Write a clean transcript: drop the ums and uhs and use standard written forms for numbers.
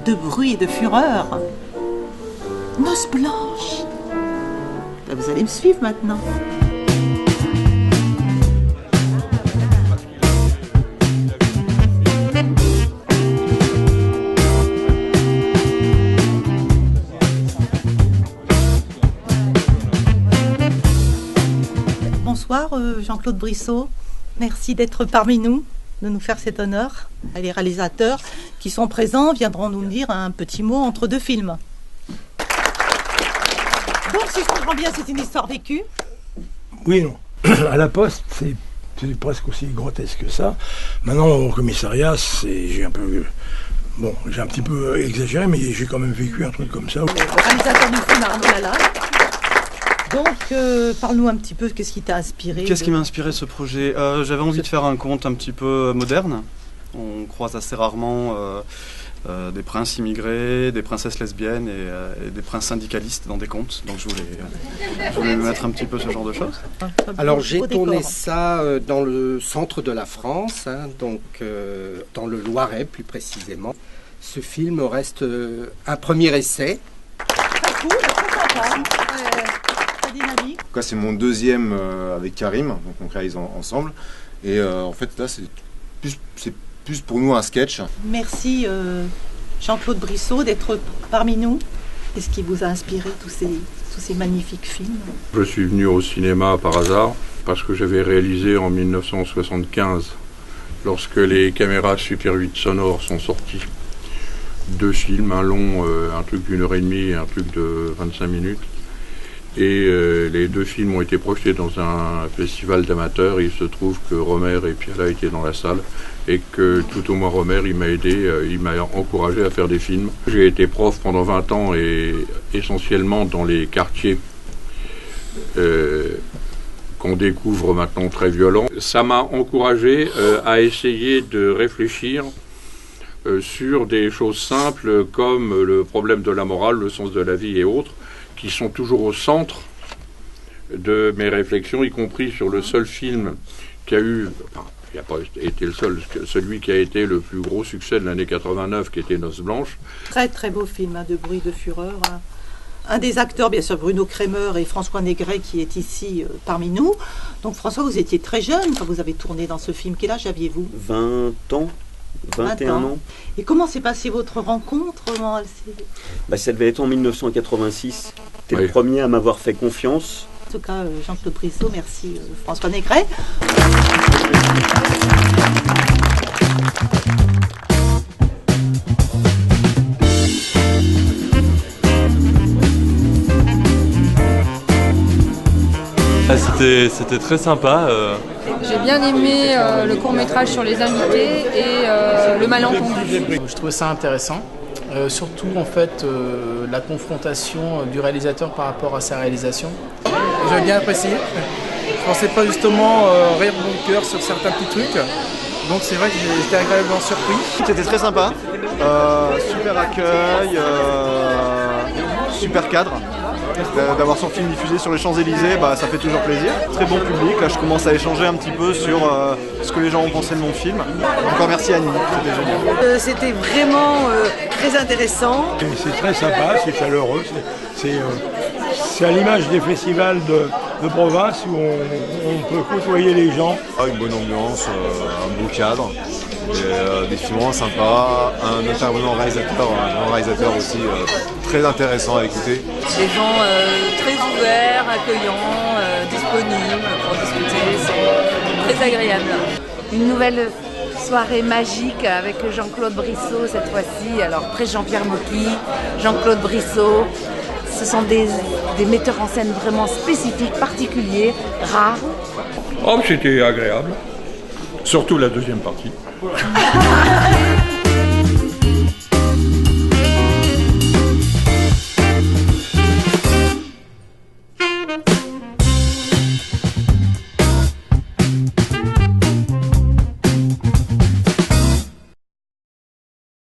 de bruit et de fureur. Noces blanches. Là, vous allez me suivre maintenant. Bonsoir Jean-Claude Brissot, merci d'être parmi nous, de nous faire cet honneur. Les réalisateurs qui sont présents viendront nous dire un petit mot entre deux films. Donc si je comprends bien, c'est une histoire vécue? Oui et non. À la Poste, c'est presque aussi grotesque que ça. Maintenant au commissariat, j'ai un petit peu exagéré, mais j'ai quand même vécu un truc comme ça. Le réalisateur du film, Arnaud Lalanne. Donc, parle-nous un petit peu, qu'est-ce qui t'a inspiré? Qu'est-ce qui m'a inspiré ce projet? J'avais envie de faire un conte un petit peu moderne. On croise assez rarement des princes immigrés, des princesses lesbiennes et des princes syndicalistes dans des contes. Donc je voulais mettre un petit peu ce genre de choses. Alors j'ai tourné ça dans le centre de la France, donc dans le Loiret plus précisément. Ce film reste un premier essai. Très cool, très sympa. Dynamique. C'est mon deuxième avec Karim, donc on réalise ensemble. Et en fait là c'est plus pour nous un sketch. Merci Jean-Claude Brissot d'être parmi nous. Qu'est-ce qui vous a inspiré tous ces magnifiques films? Je suis venu au cinéma par hasard parce que j'avais réalisé en 1975, lorsque les caméras Super 8 sonores sont sorties, 2 films, un long, un truc d'1h30 et un truc de 25 minutes. Et les 2 films ont été projetés dans un festival d'amateurs. Il se trouve que Romer et Piala étaient dans la salle et que tout au moins Romer, il m'a aidé, il m'a encouragé à faire des films. J'ai été prof pendant 20 ans et essentiellement dans les quartiers qu'on découvre maintenant très violents. Ça m'a encouragé à essayer de réfléchir sur des choses simples comme le problème de la morale, le sens de la vie et autres, qui sont toujours au centre de mes réflexions, y compris sur le seul film qui a eu, enfin, il n'a pas été le seul, celui qui a été le plus gros succès de l'année 89, qui était Noces blanches. Très très beau film, de bruit, de fureur. Un des acteurs, bien sûr, Bruno Kremer et François Négret, qui est ici parmi nous. Donc François, vous étiez très jeune quand vous avez tourné dans ce film. Quel âge aviez-vous? 20 ans. 21 ans. Et comment s'est passée votre rencontre? Ça devait être en 1986. T'es le premier à m'avoir fait confiance. En tout cas, Jean-Claude Brissot, merci François Négret. C'était très sympa. J'ai bien aimé le court-métrage sur les invités et le malentendu. Je trouvais ça intéressant, surtout en fait la confrontation du réalisateur par rapport à sa réalisation. J'ai bien apprécié. Je pensais pas justement rire bon cœur sur certains petits trucs, donc c'est vrai que j'étais agréablement surpris. C'était très sympa, super accueil, super cadre. D'avoir son film diffusé sur les Champs-Élysées, ça fait toujours plaisir. Très bon public, là je commence à échanger un petit peu sur ce que les gens ont pensé de mon film. Encore merci Annie, c'était génial. C'était vraiment très intéressant. C'est très sympa, c'est chaleureux, c'est à l'image des festivals de province où on peut côtoyer les gens. Une bonne ambiance, un beau cadre, des films vraiment sympas, un intervenant réalisateur, un grand réalisateur aussi très intéressant à écouter. Des gens très ouverts, accueillants, disponibles pour discuter, c'est très agréable. Une nouvelle soirée magique avec Jean-Claude Brissot cette fois-ci. Alors après Jean-Pierre Mocky, Jean-Claude Brissot, ce sont des metteurs en scène vraiment spécifiques, particuliers, rares. Oh, c'était agréable, surtout la deuxième partie.